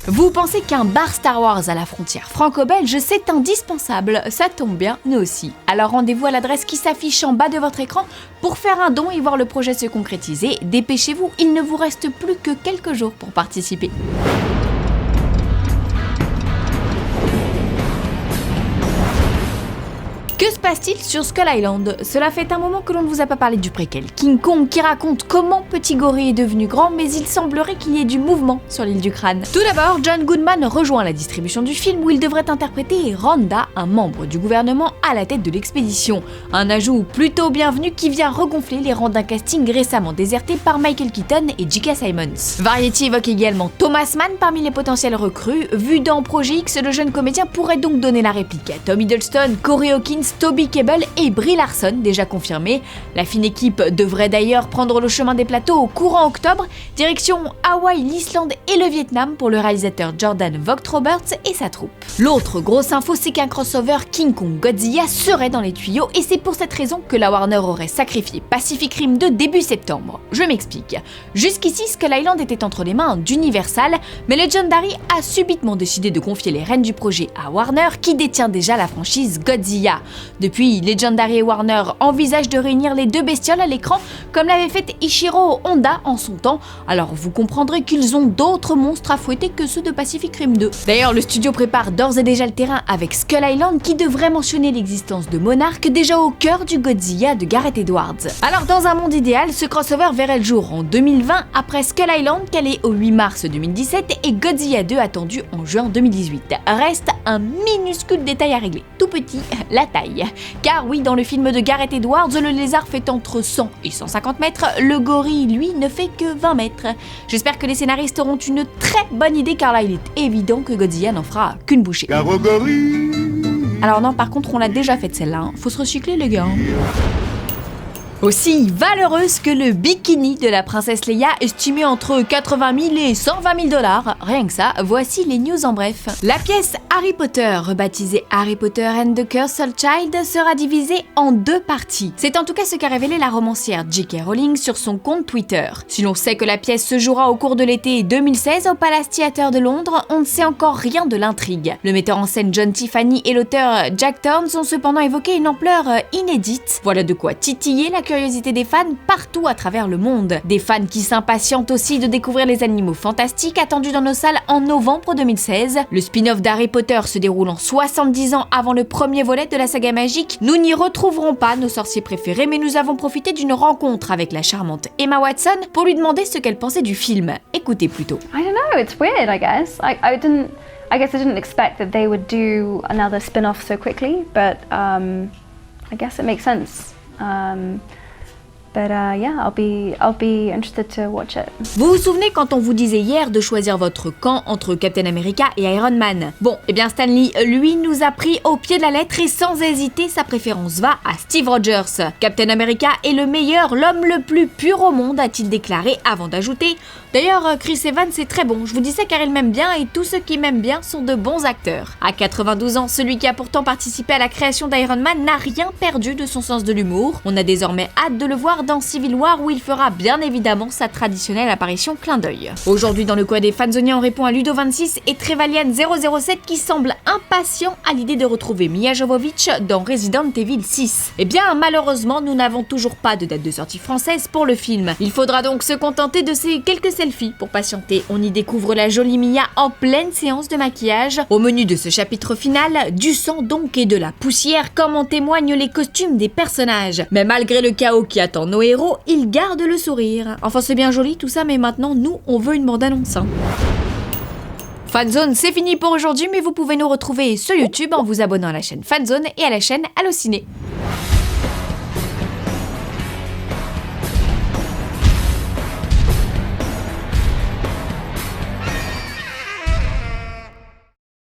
Vous pensez qu'un bar Star Wars à la frontière franco-belge, c'est indispensable? Ça tombe bien, nous aussi. Alors rendez-vous à l'adresse qui s'affiche en bas de votre écran pour faire un don et voir le projet se concrétiser. Dépêchez-vous, il ne vous reste plus que quelques jours pour participer. Que se passe-t-il sur Skull Island? Cela fait un moment que l'on ne vous a pas parlé du préquel King Kong qui raconte comment Petit Gorille est devenu grand, mais il semblerait qu'il y ait du mouvement sur l'île du crâne. Tout d'abord, John Goodman rejoint la distribution du film où il devrait interpréter Randa, un membre du gouvernement à la tête de l'expédition. Un ajout plutôt bienvenu qui vient regonfler les rangs d'un casting récemment déserté par Michael Keaton et J.K. Simmons. Variety évoque également Thomas Mann parmi les potentiels recrues. Vu dans Projet X, le jeune comédien pourrait donc donner la réplique à Tom Hiddleston, Corey Hawkins, Toby Kebbell et Brie Larson, déjà confirmés. La fine équipe devrait d'ailleurs prendre le chemin des plateaux au courant octobre, direction Hawaï, l'Islande et le Vietnam pour le réalisateur Jordan Vogt-Roberts et sa troupe. L'autre grosse info, c'est qu'un crossover King Kong Godzilla serait dans les tuyaux et c'est pour cette raison que la Warner aurait sacrifié Pacific Rim 2 début septembre. Je m'explique. Jusqu'ici, Skull Island était entre les mains d'Universal, mais Legendary a subitement décidé de confier les rênes du projet à Warner qui détient déjà la franchise Godzilla. Depuis, Legendary et Warner envisagent de réunir les deux bestioles à l'écran comme l'avait fait Ishiro Honda en son temps, alors vous comprendrez qu'ils ont d'autres monstres à fouetter que ceux de Pacific Rim 2. D'ailleurs, le studio prépare d'ores et déjà le terrain avec Skull Island qui devrait mentionner l'existence de Monarch déjà au cœur du Godzilla de Gareth Edwards. Alors dans un monde idéal, ce crossover verrait le jour en 2020 après Skull Island calé au 8 mars 2017 et Godzilla 2 attendu en juin 2018. Reste un minuscule détail à régler, tout petit, la taille. Car oui, dans le film de Gareth Edwards, le lézard fait entre 100 et 150 mètres, le gorille, lui, ne fait que 20 mètres. J'espère que les scénaristes auront une très bonne idée car là, il est évident que Godzilla n'en fera qu'une bouchée. Alors non, par contre, on l'a déjà faite celle-là, hein. Faut se recycler les gars. Aussi valeureuse que le bikini de la princesse Leia, estimé entre 80 000 et 120 000 $. Rien que ça, voici les news en bref. La pièce Harry Potter, rebaptisée Harry Potter and the Cursed Child, sera divisée en deux parties. C'est en tout cas ce qu'a révélé la romancière J.K. Rowling sur son compte Twitter. Si l'on sait que la pièce se jouera au cours de l'été 2016 au Palace Theatre de Londres, on ne sait encore rien de l'intrigue. Le metteur en scène John Tiffany et l'auteur Jack Torrance ont cependant évoqué une ampleur inédite. Voilà de quoi titiller la curiosité des fans partout à travers le monde. Des fans qui s'impatientent aussi de découvrir les animaux fantastiques attendus dans nos salles en novembre 2016. Le spin-off d'Harry Potter se déroulant 70 ans avant le premier volet de la saga magique. Nous n'y retrouverons pas nos sorciers préférés, mais nous avons profité d'une rencontre avec la charmante Emma Watson pour lui demander ce qu'elle pensait du film. Écoutez plutôt. I don't know, it's weird, I guess. I guess I didn't expect that they would do another spin-off so quickly, but I guess it makes sense. But yeah, I'll be interested to watch it. Vous vous souvenez quand on vous disait hier de choisir votre camp entre Captain America et Iron Man? Bon, eh bien Stan Lee, lui, nous a pris au pied de la lettre et sans hésiter, sa préférence va à Steve Rogers. Captain America est le meilleur, l'homme le plus pur au monde, a-t-il déclaré avant d'ajouter. D'ailleurs, Chris Evans est très bon, je vous dis ça car il m'aime bien et tous ceux qui m'aiment bien sont de bons acteurs. À 92 ans, celui qui a pourtant participé à la création d'Iron Man n'a rien perdu de son sens de l'humour. On a désormais hâte de le voir dans Civil War où il fera bien évidemment sa traditionnelle apparition clin d'œil. Aujourd'hui dans le coin des Fanzoniens, on répond à Ludo26 et Trevalian007 qui semblent impatients à l'idée de retrouver Mia Jovovich dans Resident Evil 6. Eh bien malheureusement, nous n'avons toujours pas de date de sortie française pour le film. Il faudra donc se contenter de ces quelques selfies pour patienter. On y découvre la jolie Mia en pleine séance de maquillage. Au menu de ce chapitre final, du sang donc et de la poussière comme en témoignent les costumes des personnages. Mais malgré le chaos qui attend nos héros, ils gardent le sourire. Enfin c'est bien joli tout ça, mais maintenant nous on veut une bande-annonce. Fanzone, c'est fini pour aujourd'hui, mais vous pouvez nous retrouver sur YouTube en vous abonnant à la chaîne Fanzone et à la chaîne Allociné.